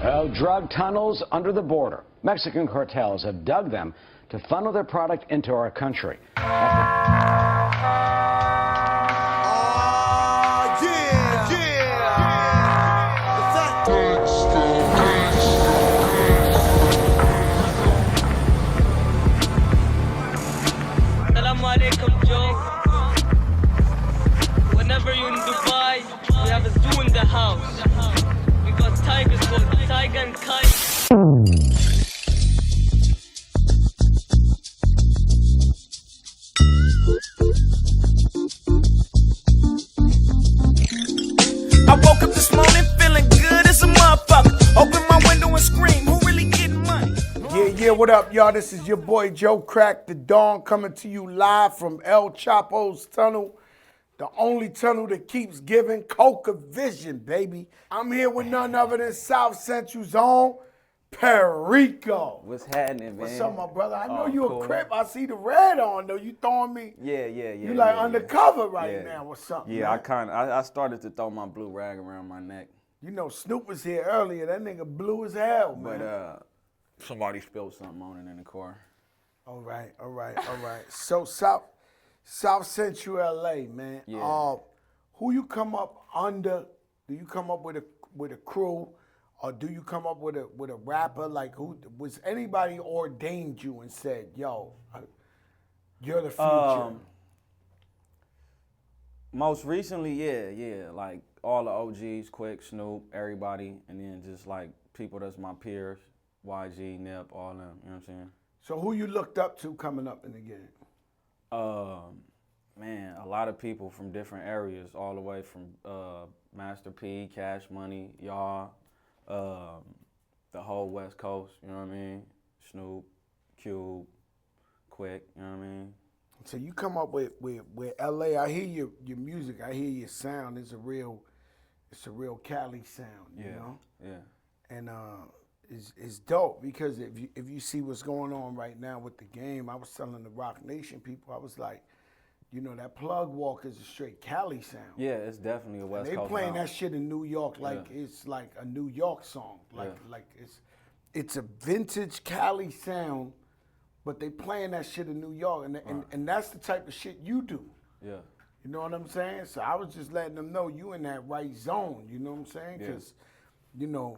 Well, drug tunnels under the border. Mexican cartels have dug them to funnel their product into our country. Assalamu alaikum, Joe. Whenever you're in Dubai, we have a zoo in the house. We got tigers called Tiger and Kite. I woke up this morning feeling good as a motherfucker. Open my window and scream, who really getting money? Yeah, what up, y'all? This is your boy Joe Crack the Dawn coming to you live from El Chapo's tunnel, the only tunnel that keeps giving Coca vision, baby. I'm here with none other than South Central's own Perico. What's happening, man? What's up, my brother? I know Oh, you cool. a Crip. I see the red on, though. You throwing me? Yeah. You like undercover right now or something, Yeah, man. I started to throw my blue rag around my neck. You know, Snoop was here earlier. That nigga blue as hell, man. But somebody spilled something on it in the car. All right. So South Central LA, man. Yeah. Who you come up under? Do you come up with a crew, or do you come up with a rapper? Like, who was anybody ordained you and said, "Yo, you're the future"? Most recently, yeah, like all the OGs, Quick, Snoop, everybody, and then just like people that's my peers, YG, Nip, all them. You know what I'm saying? So who you looked up to coming up in the game? Man, a lot of people from different areas, all the way from Master P, Cash Money, y'all, the whole West Coast, you know what I mean? Snoop, Cube, Quick, you know what I mean? So you come up with LA. I hear your music. I hear your sound. It's a real Cali sound, you know? Yeah. And it's dope because if you see what's going on right now with the game, I was telling the Rock Nation people, I was like, you know, that Plug Walk is a straight Cali sound. Yeah, it's definitely a West They Coast playing sound. that shit in New York like it's like a New York song. Like it's a vintage Cali sound, but they playing that shit in New York, and that's the type of shit you do. Yeah. You know what I'm saying? So I was just letting them know you in that right zone. You know what I'm saying? Because you know,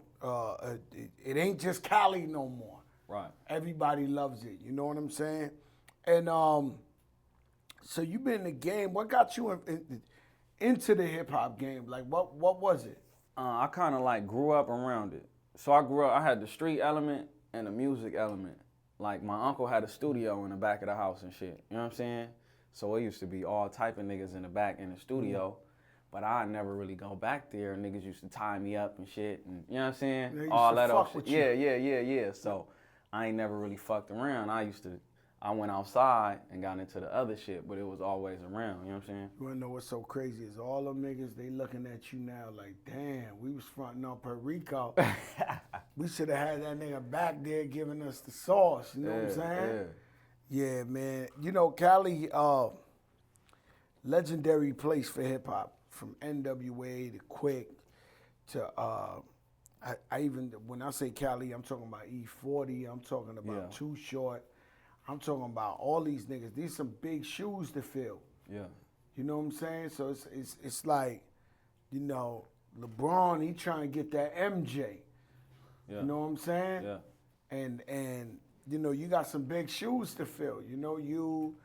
it ain't just Cali no more. Right. Everybody loves it. You know what I'm saying? And so you been in the game. What got you into the hip hop game? Like, what was it? I kind of like grew up around it. So I had the street element and the music element. Like my uncle had a studio in the back of the house and shit. You know what I'm saying? So it used to be all type of niggas in the back in the studio. But I never really go back there. Niggas used to tie me up and shit. And, you know what I'm saying? They used all to that fuck old shit. with you. Yeah. So I ain't never really fucked around. I went outside and got into the other shit, but it was always around, you know what I'm saying? You wanna know what's so crazy is all them niggas, they looking at you now like, damn, we was fronting on Perico. We should have had that nigga back there giving us the sauce, you know what I'm saying? Yeah, man. You know, Cali, legendary place for hip hop, from NWA to Quick to I even, when I say Cali, I'm talking about E40, I'm talking about Too Short. I'm talking about all these niggas. These some big shoes to fill. Yeah. You know what I'm saying? So it's like, you know, LeBron, he trying to get that MJ. Yeah. You know what I'm saying? Yeah. And you know, you got some big shoes to fill. You know, you,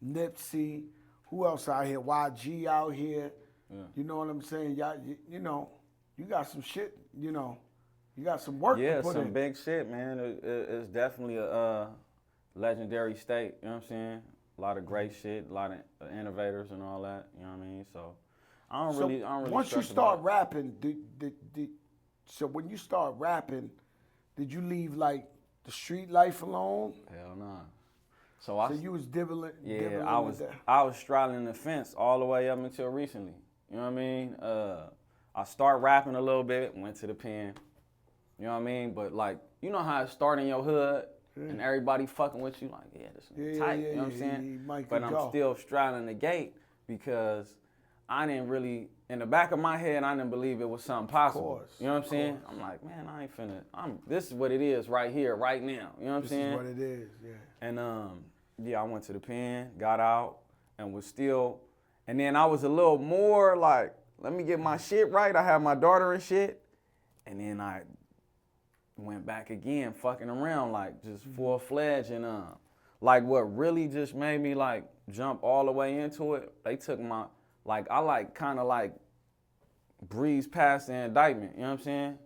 Nipsey, who else out here? YG out here. Yeah. You know what I'm saying? Y'all, you know, you got some shit, you know, you got some work to put in. Yeah, some big shit, man. It's definitely a legendary state, you know what I'm saying? A lot of great shit, a lot of innovators and all that, you know what I mean? So I don't really once you start rapping, so when you start rapping, did you leave like the street life alone? Hell nah. So you was dibbling. Yeah, with that. I was straddling the fence all the way up until recently. You know what I mean? I start rapping a little bit, went to the pen. You know what I mean? But like, you know how it start in your hood and everybody fucking with you, like, yeah, this is tight. You know what I'm saying? But I'm still straddling the gate because I didn't really, in the back of my head, I didn't believe it was something possible. course, You know what I'm saying? I'm like, man, I ain't finna, this is what it is right here, right now. You know what I'm saying? This is what it is, yeah. And yeah, I went to the pen, got out, and was still, and then I was a little more like, let me get my shit right. I had my daughter and shit. And then I went back again, fucking around, like just full-fledged. And like what really just made me like jump all the way into it, they took my, like I like kind of like breezed past the indictment, you know what I'm saying?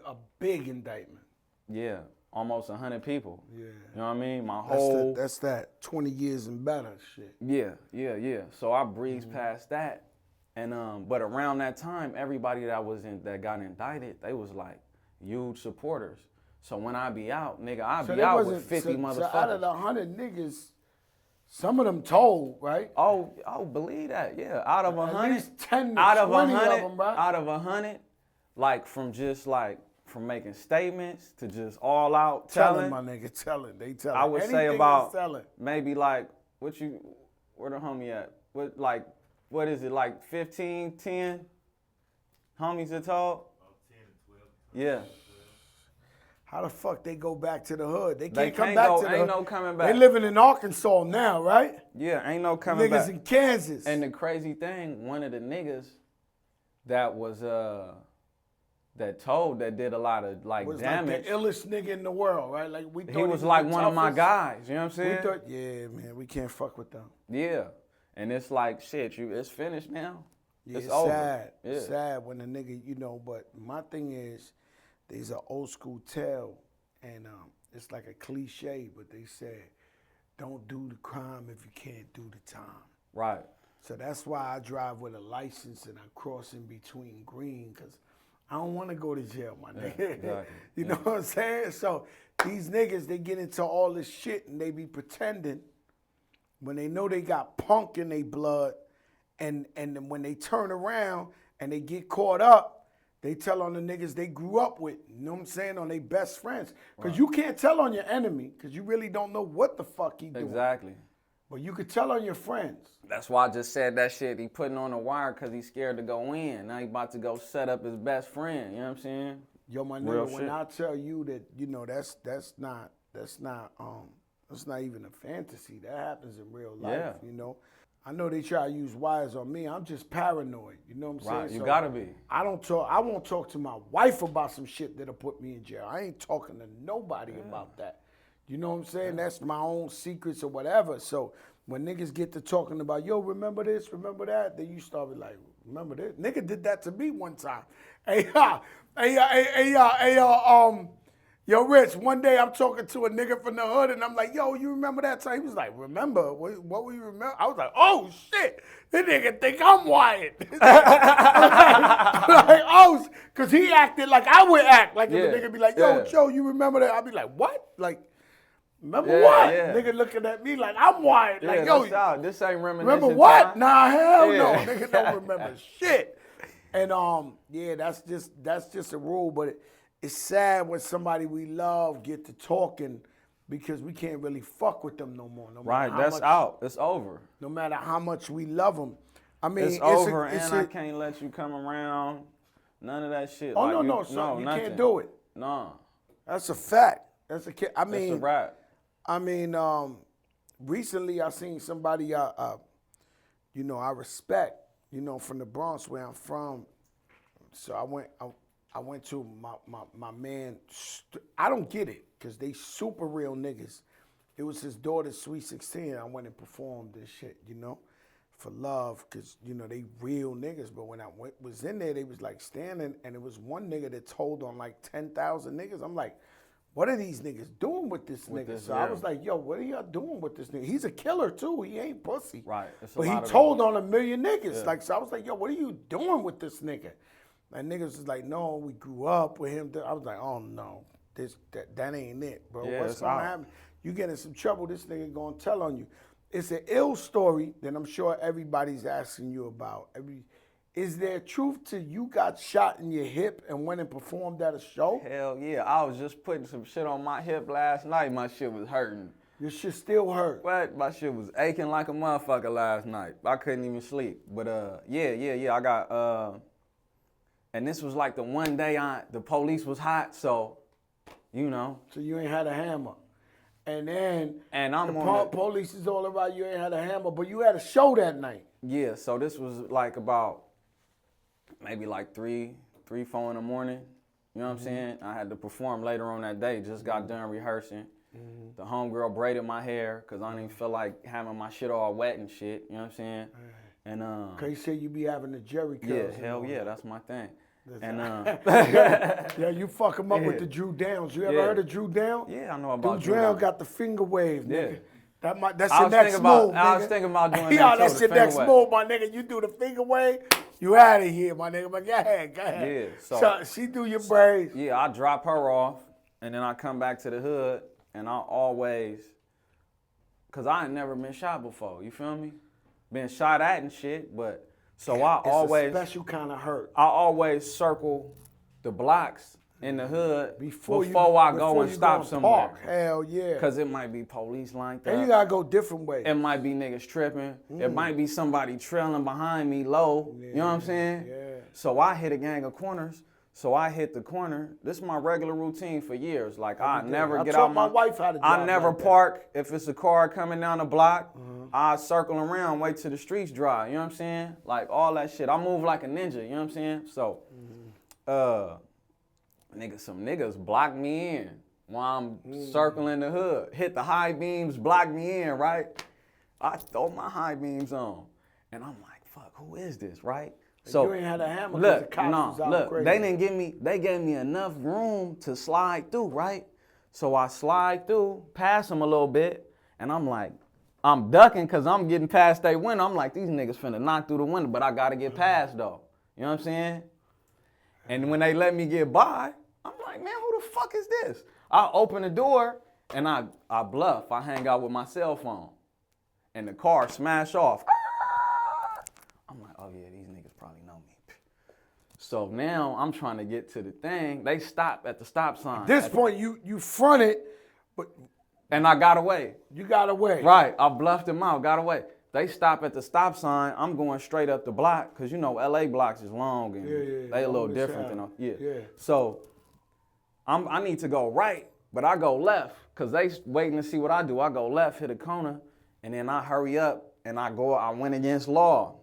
A big indictment. Yeah, almost 100 people. Yeah. You know what I mean? My whole. That's that 20 years and better shit. Yeah. So I breezed past that. And but around that time, everybody that got indicted, they was like huge supporters. So when I be out, nigga, I be out with 50 motherfuckers. So out of the 100 niggas, some of them told, right? Oh, believe that, yeah. Out of 100, at least 10 to out of 20 100, of them, right? Out of 100, like from making statements to just all out telling. My nigga, telling. They telling. I would Anything say about telling. maybe like where the homie at? What is it, like 15, 10 homies that talk? 10 and 12. Yeah. How the fuck they go back to the hood? They They can't come can't back go- to the ain't hood. no coming back. They living in Arkansas now, right? Yeah, ain't no coming Niggas back. in Kansas. And the crazy thing, one of the niggas that was that did a lot of like was damage. like the illest nigga in the world, right? Like we thought He was like the one of my toughest. guys, you know what I'm saying? We thought, yeah, man, we can't fuck with them. Yeah. And it's like shit, it's finished now. Yeah, it's it's over. sad. Yeah. It's sad when a nigga, but my thing is, there's an old school tale, and it's like a cliche, but they said, don't do the crime if you can't do the time. Right. So that's why I drive with a license and I cross in between green, because I don't want to go to jail, my nigga. Exactly. You know what I'm saying? So these niggas, they get into all this shit and they be pretending when they know they got punk in their blood, and then when they turn around and they get caught up, they tell on the niggas they grew up with, you know what I'm saying, on their best friends. Because you can't tell on your enemy, because you really don't know what the fuck he doing. Exactly. But you could tell on your friends. That's why I just said that shit. He putting on the wire because he's scared to go in. Now he about to go set up his best friend. You know what I'm saying? Yo, my Real nigga, when shit. I tell you that, that's not even a fantasy. That happens in real life, Yeah. you know. I know they try to use wires on me. I'm just paranoid, you know what I'm saying? Right, you So gotta be. I won't talk to my wife about some shit that'll put me in jail. I ain't talking to nobody about that. You know what I'm saying? That's my own secrets or whatever. So when niggas get to talking about, yo, remember this, remember that, then you start be like, remember this? Nigga did that to me one time. Yo, Rich, one day I'm talking to a nigga from the hood and I'm like, yo, you remember that time? He was like, remember? What will you remember? I was like, oh, shit. This nigga think I'm Wyatt. I'm like, oh, because he acted like I would act. Like if a nigga be like, yo, Joe, you remember that? I'd be like, what? Like, remember what? Yeah. Nigga looking at me like I'm Wyatt. Yeah, Like, yo, that's out. This ain't reminiscing. remember what? time. Nah, hell no. Yeah. Nigga don't remember shit. And that's just a rule, but it's sad when somebody we love get to talking because we can't really fuck with them no more. No matter Right, how that's much, out. It's over. No matter how much we love them. I mean, It's over, and I can't let you come around. None of that shit. Oh, like no, you you nothing. can't do it. No. That's a fact. That's a kid. I It's a mean, wrap. Recently I seen somebody I respect, from the Bronx where I'm from. So I went to my man. I don't get it because they super real niggas. It was his daughter's Sweet 16. I went and performed this shit, for love because, they real niggas. But when I was in there, they was like standing and it was one nigga that told on like 10,000 niggas. I'm like, what are these niggas doing with this nigga? So I was like, yo, what are y'all doing with this nigga? He's a killer too. He ain't pussy. Right. But he told on 1 million niggas. Yeah. So I was like, yo, what are you doing with this nigga? And niggas was like, no, we grew up with him. I was like, oh no, that ain't it, bro. Yeah, what's gonna happen? You get in some trouble, this nigga gonna tell on you. It's an ill story that I'm sure everybody's asking you about. Is there truth to you got shot in your hip and went and performed at a show? Hell yeah. I was just putting some shit on my hip last night. My shit was hurting. Your shit still hurt. What? My shit was aching like a motherfucker last night. I couldn't even sleep. But yeah. I got and this was like the one day the police was hot, so you know. So you ain't had a hammer. And then I'm the on police is all about you ain't had a hammer, but you had a show that night. Yeah, so this was like about maybe like 3, 4 in the morning. You know what I'm saying? I had to perform later on that day. Just got done rehearsing. The homegirl braided my hair because I didn't even feel like having my shit all wet and shit. You know what I'm saying? And Cause you said you be having the Jerry curls. Yeah, hell yeah, that's my thing. And yeah, you fuck him up with the Drew Downs. You ever heard of Drew Down? Yeah, I know about Drew Down. Got the finger wave, nigga. Yeah. That's your next move, nigga. I was thinking about doing that Yeah, too, that's your next move, my nigga. You do the finger wave, you out of here, my nigga. But go ahead. Yeah, so she do your braids. Yeah, I drop her off, and then I come back to the hood, and I always, cause I ain't never been shot before. You feel me? Been shot at and shit, but so I always a special kind of hurt. I always circle the blocks in the hood before I go and stop somewhere. Hell yeah. Cause it might be police like that. And you gotta go different ways. It might be niggas tripping. It might be somebody trailing behind me low. Yeah, you know what I'm saying? Yeah. So I hit a gang of corners. So I hit the corner. This is my regular routine for years. Like I never get out my wife how to drive. I never like park. If it's a car coming down the block, I circle around, wait till the streets dry. You know what I'm saying? Like all that shit. I move like a ninja. You know what I'm saying? So, some niggas block me in while I'm circling the hood. Hit the high beams, block me in, right? I throw my high beams on, and I'm like, fuck, who is this, right? So you ain't had a hammer. Look, the cops was out crazy. they gave me enough room to slide through, right? So I slide through, pass them a little bit, and I'm like, I'm ducking because I'm getting past their window. I'm like, these niggas finna knock through the window, but I gotta get past though. You know what I'm saying? And when they let me get by, I'm like, man, who the fuck is this? I open the door and I bluff. I hang out with my cell phone, and the car smash off. I'm like, oh yeah, these niggas probably know me. So now I'm trying to get to the thing. They stop at the stop sign. At this point, you fronted, but and I got away. You got away. Right, I bluffed them out, got away. They stop at the stop sign. I'm going straight up the block because you know LA blocks is long and they a little different than yeah. So I need to go right, but I go left because they waiting to see what I do. I go left, hit a corner, and then I hurry up and I went against law.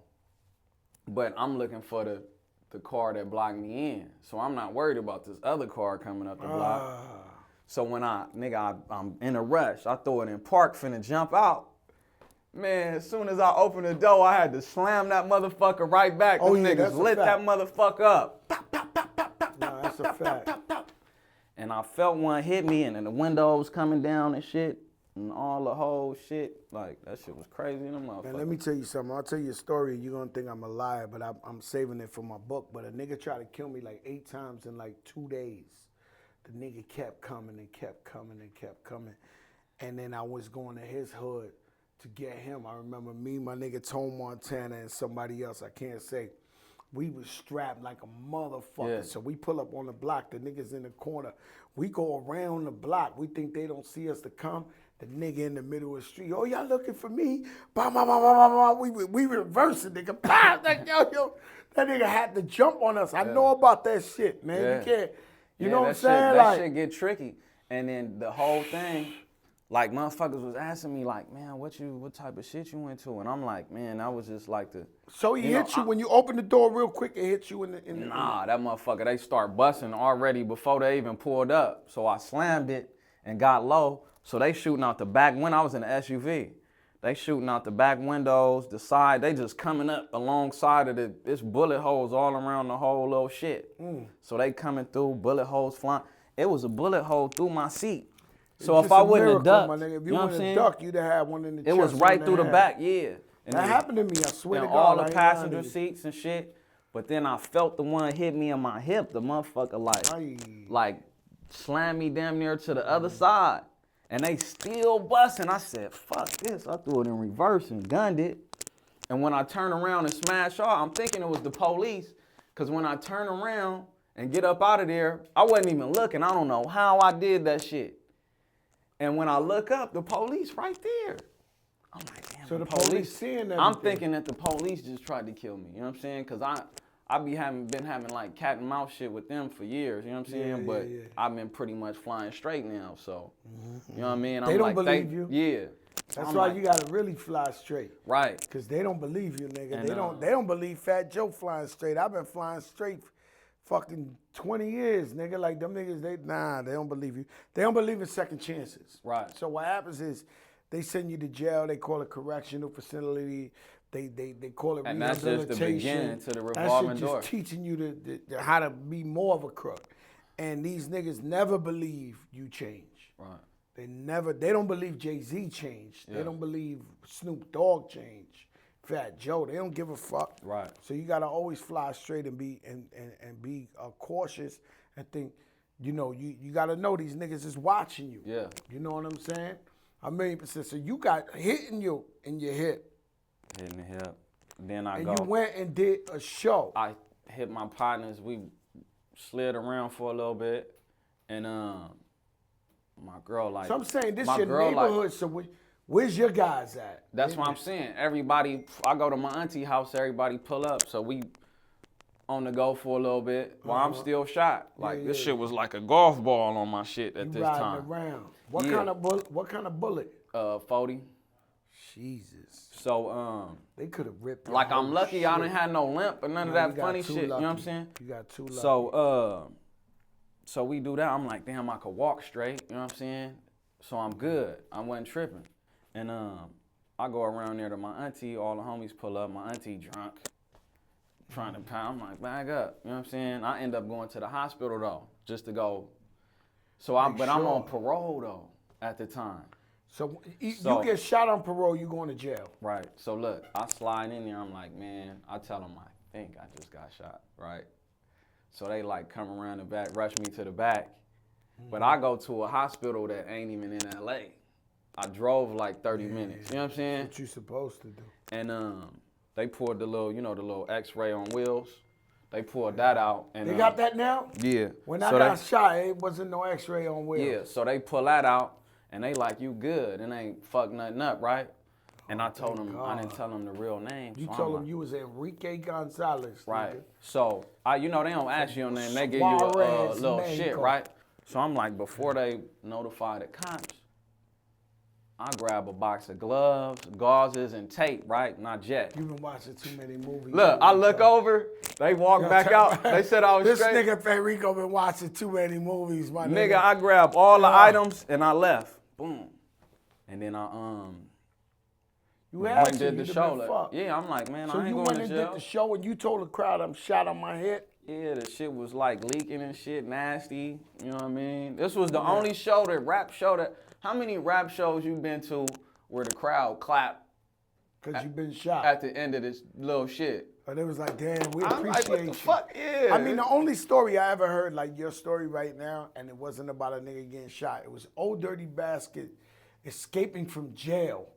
But I'm looking for the car that blocked me in. So I'm not worried about this other car coming up the block. So when I'm in a rush, I throw it in park, finna jump out. Man, as soon as I opened the door, I had to slam that motherfucker right back. Them niggas lit that motherfucker up. Pop, pop, pop, pop, pop, nah, that's a fact. Pop, pop. And I felt one hit me, and then the windows coming down and shit, and all the whole shit. Like, that shit was crazy in the motherfucker. Man, let me tell you something. I'll tell you a story. You're going to think I'm a liar, but I'm saving it for my book. But a nigga tried to kill me like 8 times in like 2 days. The nigga kept coming and kept coming and kept coming. And then I was going to his hood to get him. I remember me, my nigga Tone Montana, and somebody else, I can't say. We was strapped like a motherfucker. Yeah. So we pull up on the block, the niggas in the corner. We go around the block. We think they don't see us to come. The nigga in the middle of the street, oh, y'all looking for me? Bah, bah, bah, bah, bah, bah. We reversing, nigga. Bah, like, yo. That nigga had to jump on us. I know about that shit, man. Yeah. You can't, you know what I'm saying? That shit get tricky. And then the whole thing, like motherfuckers was asking me like, man, what type of shit you into? And I'm like, man, I was just like the. So he hit you when you open the door real quick. It hit you in the. Nah, that motherfucker. They start busting already before they even pulled up. So I slammed it and got low. So they shooting out the back window. I was in the SUV. They shooting out the back windows, the side. They just coming up alongside of it's bullet holes all around the whole little shit. So they coming through, bullet holes flying. It was a bullet hole through my seat. So if I wouldn't have ducked, my nigga. If you wouldn't have ducked, you'd have had one in the chest. It was right through the back, yeah. And that happened to me, I swear to God. All the passenger seats and shit. But then I felt the one hit me in my hip. The motherfucker like slammed me damn near to the other side. And they still busting. I said, fuck this. I threw it in reverse and gunned it. And when I turn around and smash off, I'm thinking it was the police. Because when I turn around and get up out of there, I wasn't even looking. I don't know how I did that shit. And when I look up, the police right there. I'm like, damn, So the police seeing everything. I'm thinking that the police just tried to kill me. You know what I'm saying? Because I been having like cat and mouse shit with them for years. You know what I'm saying? But I've been pretty much flying straight now. So, you know what I mean? They don't believe you? Yeah. That's I'm why like, you gotta really fly straight. Right. Cause they don't believe you, nigga. And, They don't believe Fat Joe flying straight. I've been flying straight fucking 20 years, nigga. Like them niggas, they don't believe you. They don't believe in second chances. Right. So what happens is they send you to jail, they call it correctional facility, they call it And that's rehabilitation. just the beginning to the revolving that shit door. just teaching you how to be more of a crook. And these niggas never believe you change. Right. They don't believe Jay-Z changed. Yeah. They don't believe Snoop Dogg changed. Fat Joe, they don't give a fuck. Right. So you gotta always fly straight and be cautious and think, you know, you gotta know these niggas is watching you. Yeah. You know what I'm saying? 1,000,000%. So you got hit in your hip. Hitting the hip. Then I And go. you went and did a show. I hit my partners. We slid around for a little bit, and my girl like. So I'm saying this my your girl, neighborhood. Like, So where's your guys at? that's what I'm saying. Everybody, I go to my auntie house. Everybody pull up. So we on the go for a little bit while I'm still shot. Like this shit was like a golf ball on my shit at You this riding time. around. What Yeah. kind of bullet? 40. Jesus. So They could have ripped. your like whole I'm lucky shit. I didn't have no limp or none of Nah, that you got funny too shit. You know what I'm lucky. saying? You got too lucky. So we do that. I'm like, damn, I could walk straight. You know what I'm saying? So I'm good. I wasn't tripping. And I go around there to my auntie. All the homies pull up. My auntie drunk, trying to pound. I'm like, bag up. You know what I'm saying? I end up going to the hospital though, just to go. But I'm on parole though at the time. So you So- get shot on parole, you going to jail. Right. So look, I slide in there. I'm like, man, I tell them I think I just got shot. Right. So they like come around the back, rush me to the back. But I go to a hospital that ain't even in LA. I drove like 30 minutes. You know what I'm saying? What you supposed to do? And they poured the little X-ray on wheels. They poured that out. And They got that now? Yeah. When I So got shot, it wasn't no X-ray on wheels. Yeah. So they pull that out, and they like, you good, and ain't fuck nothing up, right? And I told them, I didn't tell them the real name. You so told I'm them like, you was Enrique Gonzalez. right. nigga. So they don't ask you your name. They give you a Suarez little Manco. shit, right? So I'm like, before they notify the cops, I grab a box of gloves, gauzes, and tape, right? Not yet. You've been watching too many movies. Look, I look over. They walk back out. They said I was This straight. nigga Perico been watching too many movies, my nigga. Nigga, I grabbed all the items and I left. Boom. And then I You went had and to, did the you'd show. have been Like, fucked. yeah, I'm like, man, So I you ain't went going to and jail. did the show and you told the crowd I'm shot on my head? Yeah, the shit was like leaking and shit, nasty. You know what I mean? This was the only show that, how many rap shows you been to where the crowd clap Because you've been shot. at the end of this little shit? But it was like, damn, we I'm appreciate like, what the you. fuck? Yeah. I mean, the only story I ever heard, like your story right now, and it wasn't about a nigga getting shot. It was Old Dirty Basket escaping from jail.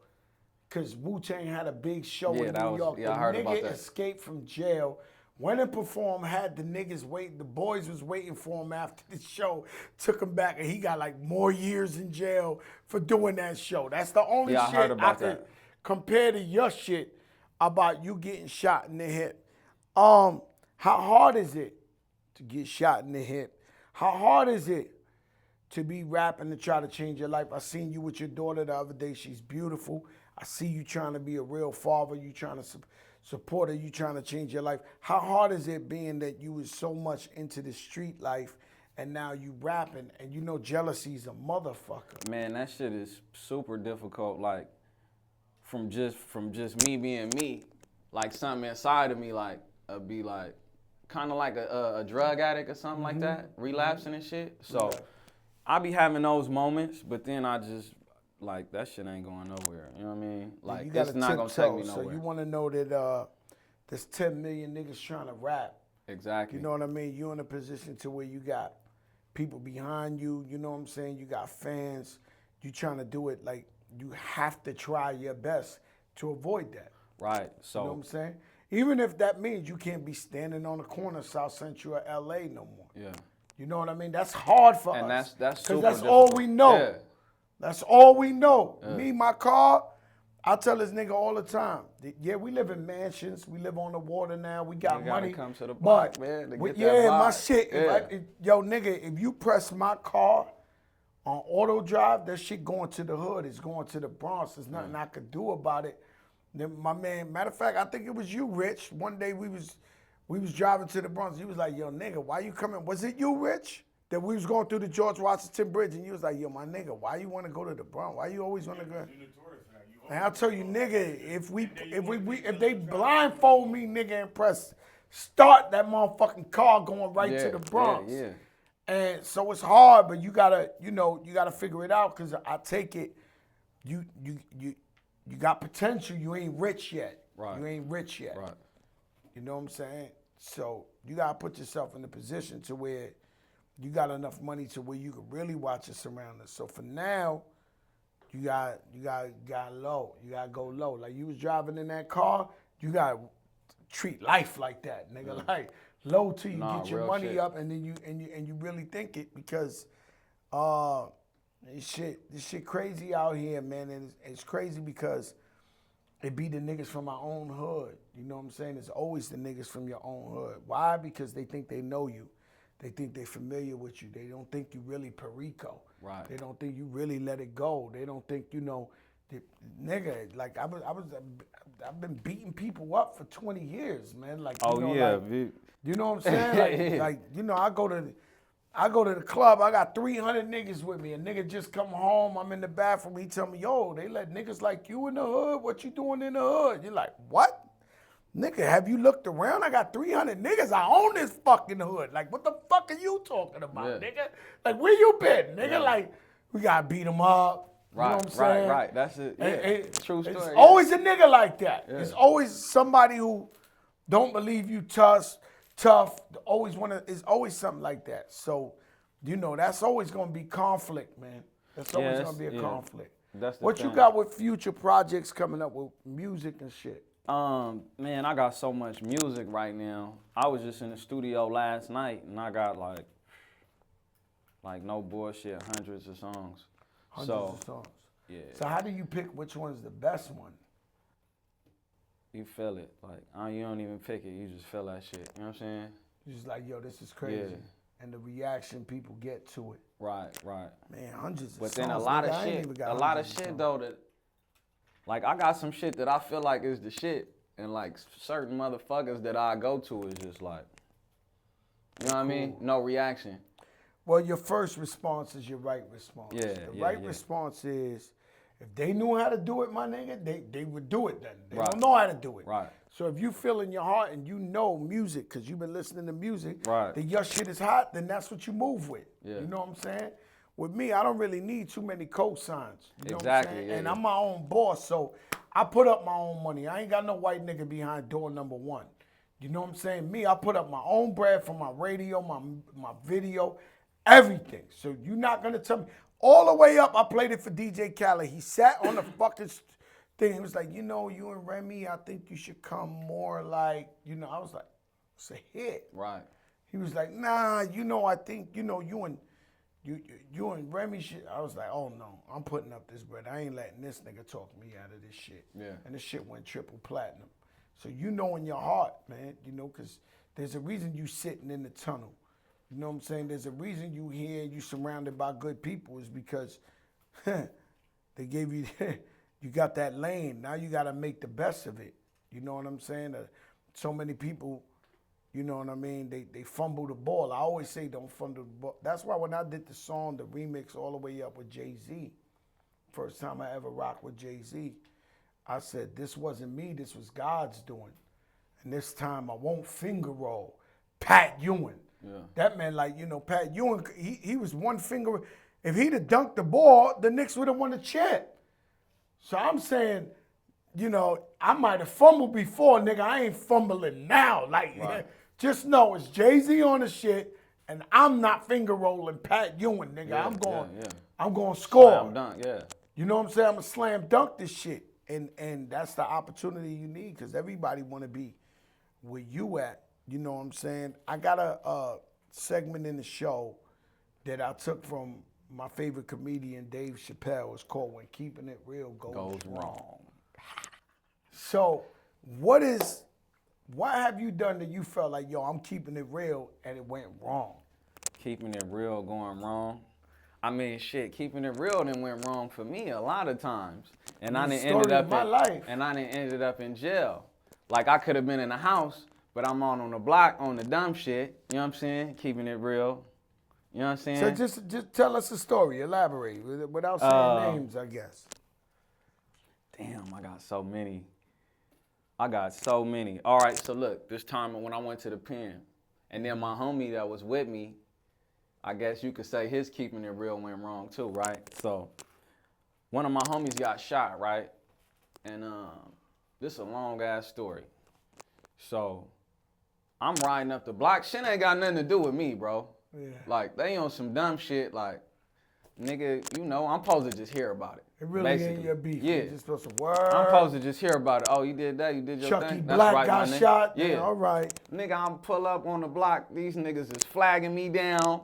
Because Wu-Tang had a big show in New York. I heard about The nigga that. escaped from jail, went and performed, had the niggas wait. The boys was waiting for him after the show, took him back, and he got like more years in jail for doing that show. That's the only Yeah, I shit heard about I could that. compare to your shit about you getting shot in the hip. How hard is it to get shot in the hip? How hard is it to be rapping to try to change your life? I seen you with your daughter the other day. She's beautiful. I see you trying to be a real father. You trying to support her. You trying to change your life. How hard is it being that you was so much into the street life and now you rapping and you know jealousy's a motherfucker? Man, that shit is super difficult. Like, from just me being me, like something inside of me, like be like, kind of like a drug addict or something like that, relapsing and shit. So, I be having those moments, but then I just like that shit ain't going nowhere. You know what I mean? Like, You it's not gonna take me tiptoe. nowhere. So you want to know that there's 10 million niggas trying to rap. Exactly. You know what I mean? You're in a position to where you got people behind you. You know what I'm saying? You got fans. You trying to do it like you have to try your best to avoid that. Right. So. You know what I'm saying? Even if that means you can't be standing on the corner of South Central or LA no more. Yeah. You know what I mean? That's hard for us. And that's super because that's all we know. Yeah. That's all we know. Me, my car, I tell this nigga all the time. Yeah, we live in mansions. We live on the water now. We got You gotta money. come to the but block, man, to get that yeah, my vibe. shit. Yeah. Yo, nigga, if you press my car on auto drive, that shit going to the hood. It's going to the Bronx. There's nothing I could do about it. Then my man, matter of fact, I think it was you, Rich. One day we was driving to the Bronx. He was like, yo, nigga, why you coming? Was it you, Rich? That we was going through the George Washington Bridge, and you was like, yo, my nigga, why you want to go to the Bronx? Why you always want to go? And I'll tell you, nigga, if they blindfold me, nigga, and press start, that motherfucking car going right to the Bronx. Yeah. And so it's hard, but you gotta figure it out, because I take it, you got potential, you ain't rich yet. Right. You ain't rich yet. Right. You know what I'm saying? So you gotta put yourself in a position to where you got enough money to where you can really watch your surroundings. So for now, you got low. You gotta go low. Like you was driving in that car, you gotta treat life like that, nigga. Like low till you get your money shit. up, and then you really think it, because this shit crazy out here, man. And it's crazy because it be the niggas from our own hood. You know what I'm saying? It's always the niggas from your own hood. Why? Because they think they know you. They think they're familiar with you. They don't think you really Perico. Right. They don't think you really let it go. They don't think, nigga, like I've been beating people up for 20 years, man. Like, Oh, yeah. like, you know what I'm saying? Like, I go to the club, I got 300 niggas with me. A nigga just come home, I'm in the bathroom, he tell me, yo, they let niggas like you in the hood. What you doing in the hood? You're like, what? Nigga, have you looked around? I got 300 niggas. I own this fucking hood. Like, what the fuck are you talking about, nigga? Like, where you been, nigga? Like, we gotta beat them up. You know what I'm saying? Right. That's it. Yeah. True story. It's always a nigga like that. Yeah. It's always somebody who don't believe you tough. It's always something like that. So, that's always gonna be conflict, man. That's always gonna be a conflict. That's the what thing. you got with future projects coming up with music and shit? Man, I got so much music right now. I was just in the studio last night, and I got like no bullshit, hundreds of songs. Hundreds of songs. Yeah. So how do you pick which one's the best one? You feel it. Like, you don't even pick it. You just feel that shit. You know what I'm saying? You're just like, yo, this is crazy. Yeah. And the reaction people get to it. Right. Man, hundreds of songs. But then a lot of shit though, that, like, I got some shit that I feel like is the shit, and like certain motherfuckers that I go to is just like, you know what I mean? No reaction. Well, your first response is your right response. Yeah, the right response is, if they knew how to do it, my nigga, they would do it then. They don't know how to do it. Right. So if you feel in your heart and you know music, because you've been listening to music, right, that your shit is hot, then that's what you move with. Yeah. You know what I'm saying? With me, I don't really need too many cosigns. You know exactly. What I'm saying? Yeah, and I'm my own boss, so I put up my own money. I ain't got no white nigga behind door number one. You know what I'm saying? Me, I put up my own bread for my radio, my video, everything. So you're not gonna tell me. All the way up, I played it for DJ Khaled. He sat on the fucking thing. He was like, you and Remy, I think you should come more like, I was like, it's a hit. Right. He was like, nah, I think, you and Remy should. I was like, oh no, I'm putting up this bread. I ain't letting this nigga talk me out of this shit. Yeah. And this shit went triple platinum. So in your heart, man, because there's a reason you sitting in the tunnel. You know what I'm saying? There's a reason you here and you surrounded by good people, is because they gave you, you got that lane. Now you got to make the best of it. You know what I'm saying? So many people, you know what I mean? They fumble the ball. I always say don't fumble the ball. That's why when I did the song, the remix all the way up with Jay-Z, first time I ever rocked with Jay-Z, I said, this wasn't me, this was God's doing. And this time I won't finger roll. Pat Ewing. Yeah. That man, Pat Ewing, he was one finger. If he'd have dunked the ball, the Knicks would have won the chip. So I'm saying, I might have fumbled before, nigga. I ain't fumbling now. Like, right. Just know it's Jay-Z on the shit, and I'm not finger rolling Pat Ewing, nigga. Yeah, I'm going to score. Slam dunk, yeah. You know what I'm saying? I'm going to slam dunk this shit. And that's the opportunity you need, because everybody want to be where you at. You know what I'm saying? I got a segment in the show that I took from my favorite comedian, Dave Chappelle, is called When Keeping It Real Goes Wrong. So what have you done that you felt like, yo, I'm keeping it real and it went wrong? Keeping it real going wrong. I mean, shit, keeping it real done went wrong for me a lot of times. And I done ended up in jail. Like I could have been in the house, but I'm on the block on the dumb shit. You know what I'm saying? Keeping it real. You know what I'm saying? So just tell us a story, elaborate, without saying names, I guess. Damn, I got so many. All right, so look, this time when I went to the pen, and then my homie that was with me, I guess you could say his keeping it real went wrong too, right? So one of my homies got shot, right? And this is a long ass story. So I'm riding up the block. Shit ain't got nothing to do with me, bro. Yeah. Like they on some dumb shit, like, nigga, you know, I'm supposed to just hear about it. It really ain't your beef. Yeah. You're just supposed to word. I'm supposed to just hear about it. Oh, you did that? You did your Chucky thing? Black That's right, got my nigga. shot. Yeah. All right. Nigga, I'm pull up on the block. These niggas is flagging me down.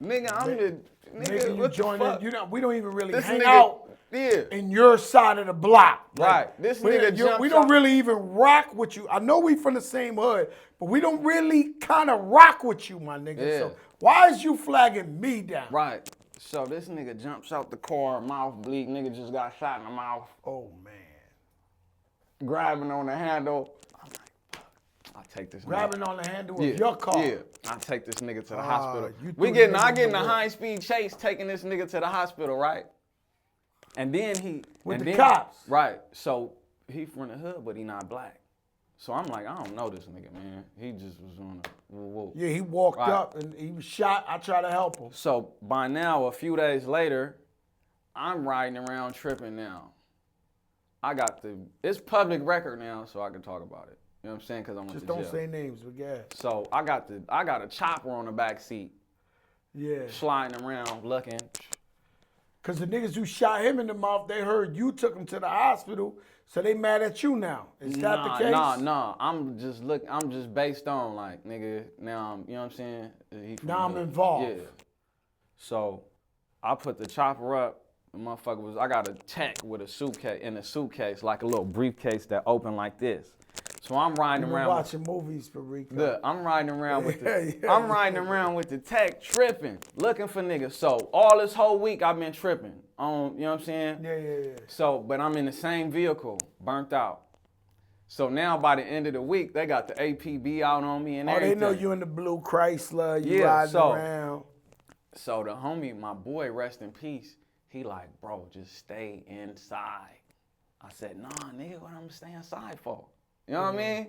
Nigga, Nigga, what the fuck? We don't even really This hang nigga- out Yeah. in your side of the block. Right. This nigga jumps we don't out- really even rock with you. I know we from the same hood, but we don't really kind of rock with you, my nigga. Yeah. So why is you flagging me down? Right. So this nigga jumps out the car, mouth bleed. Nigga just got shot in the mouth. Oh, man. Grabbing on the handle. I'm like, fuck. I'll take this Grabbing nigga. on the handle of your car. Yeah. I take this nigga to the hospital. you I threw get the in a nigga high-speed chase, taking this nigga to the hospital, right? And then With the cops. Right. So he from the hood, but he not black. So I'm like, I don't know this nigga, man. He just was on a whoa. Yeah, he walked Right. up and he was shot. I tried to help him. So by now, a few days later, I'm riding around tripping now. It's public record now, so I can talk about it. You know what I'm saying? Because I went Just to jail. don't say names, but yeah. So I got a chopper on the back seat, Yeah. sliding around, looking. Because the niggas who shot him in the mouth, they heard you took him to the hospital, so they mad at you now. Is that the case? Nah. I'm just based on like, nigga, now I'm, you know what I'm saying? Now I'm involved. Yeah. So I put the chopper up. The motherfucker I got a tech with a suitcase, like a little briefcase that open like this. So I'm riding You been around. watching movies, Perico. Look, I'm riding around with Yeah. around with the tech, tripping, looking for niggas. So all this whole week I've been tripping on, you know what I'm saying? Yeah. So, but I'm in the same vehicle, burnt out. So now by the end of the week, they got the APB out on me and Oh, everything. they know you in the blue Chrysler, you Yeah, riding so- around. So the homie, my boy, rest in peace, he like, bro, just stay inside. I said, nah, nigga, what I'm staying inside for? You know what I mean?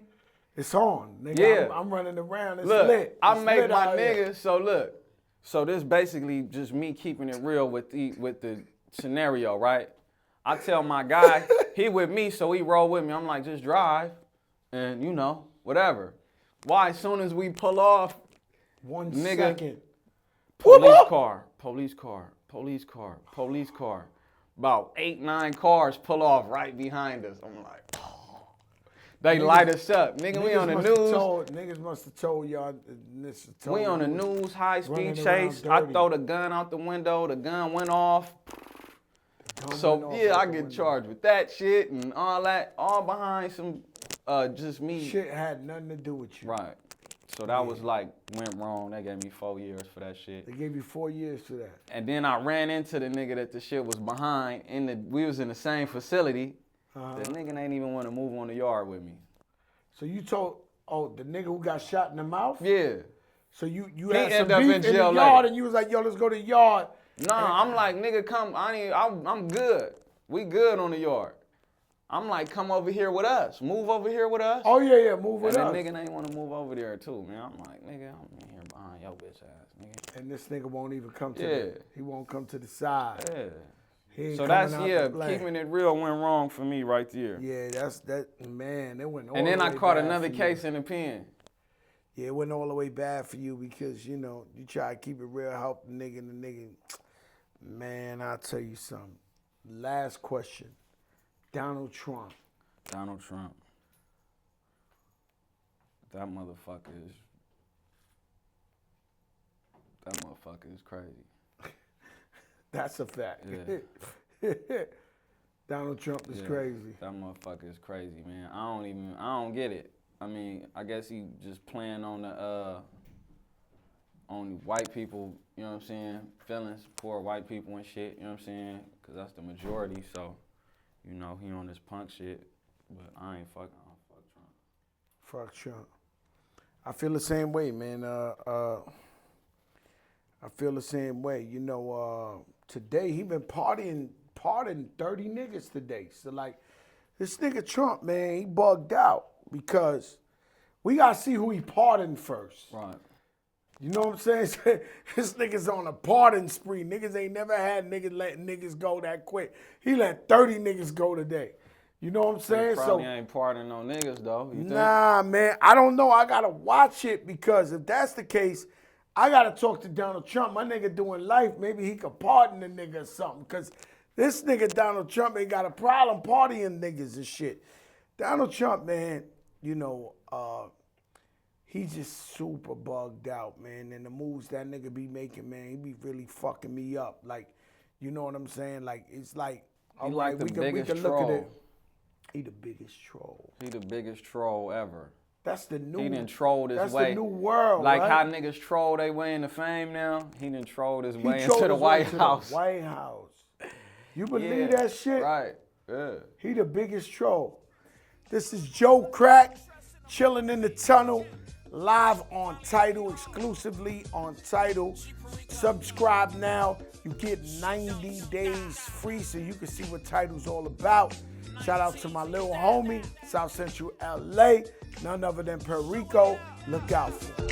It's on, nigga. Yeah. I'm running around. It's Look, lit. I It's make lit my out here. niggas, so look. So this basically just me keeping it real with the scenario, right? I tell my guy, he with me, so he roll with me. I'm like, just drive and, you know, whatever. Why, as soon as we pull off, One nigga, second. police car. About 8, 9 cars pull off right behind us. I'm like, oh. They light us up. Nigga, we on the news. Niggas must have told y'all. We on the news, high-speed running chase. around I dirty. throw the gun out the window. The gun went off. So, yeah, I get charged with that shit and all that. All behind some, just me. Shit had nothing to do with you. Right. So that was like, went wrong. They gave me 4 years for that shit. They gave you 4 years for that. And then I ran into the nigga that the shit was behind. We was in the same facility. The nigga ain't even want to move on the yard with me. So you told, the nigga who got shot in the mouth? Yeah. So you He had some ended up beef in in the jail yard later. and you was like, yo, let's go to the yard. Nah, I'm like, nigga, come. I'm good. We good on the yard. I'm like, come over here with us. Move over here with us. Oh, yeah, move with And us. the nigga ain't want to move over there too, man. I'm like, nigga, I'm in here behind your bitch ass, nigga. And this nigga won't even come to Yeah. he won't come to the side. Yeah. He ain't So coming that's, out yeah, to play. keeping it real went wrong for me right there. Yeah, man, it went all And then the I way caught bad another for you. case in the pen. Yeah, it went all the way bad for you because, you know, you try to keep it real, help the nigga, and the nigga, man, I'll tell you something. Last question. Donald Trump. Donald Trump. That motherfucker is crazy. That's a fact. Yeah. Donald Trump is crazy. That motherfucker is crazy, man. I don't get it. I mean, I guess he just playing on the on white people, you know what I'm saying, feelings, poor white people and shit, you know what I'm saying, because that's the majority, so, you know, he on this punk shit, but I don't fuck Trump. Fuck Trump. I feel the same way, man. I feel the same way. You know, today he been pardoning 30 niggas today. So, like, this nigga Trump, man, he bugged out because we got to see who he pardoned first. Right. You know what I'm saying? This nigga's on a pardon spree. Niggas ain't never had niggas letting niggas go that quick. He let 30 niggas go today. You know what I'm saying? He probably ain't pardoning no niggas, though. You nah, man. I don't know. I got to watch it because if that's the case, I got to talk to Donald Trump. My nigga doing life. Maybe he could pardon the nigga or something because this nigga Donald Trump ain't got a problem partying niggas and shit. Donald Trump, man, you know, he's just super bugged out, man. And the moves that nigga be making, man, he be really fucking me up. Like, you know what I'm saying? Like, it's like, all right, we can look at it. He the biggest troll. He the biggest troll ever. That's the new. He done trolled his way. That's the new world, like right? how niggas troll their way into fame now. He done trolled his way into the White House. The White House. You believe that shit? Right. Yeah. He the biggest troll. This is Joe Crack, chilling in the tunnel, live on TIDAL, exclusively on TIDAL. Subscribe now. You get 90 days free so you can see what TIDAL's all about. Shout out to my little homie, South Central LA, none other than Perico. Look out for him.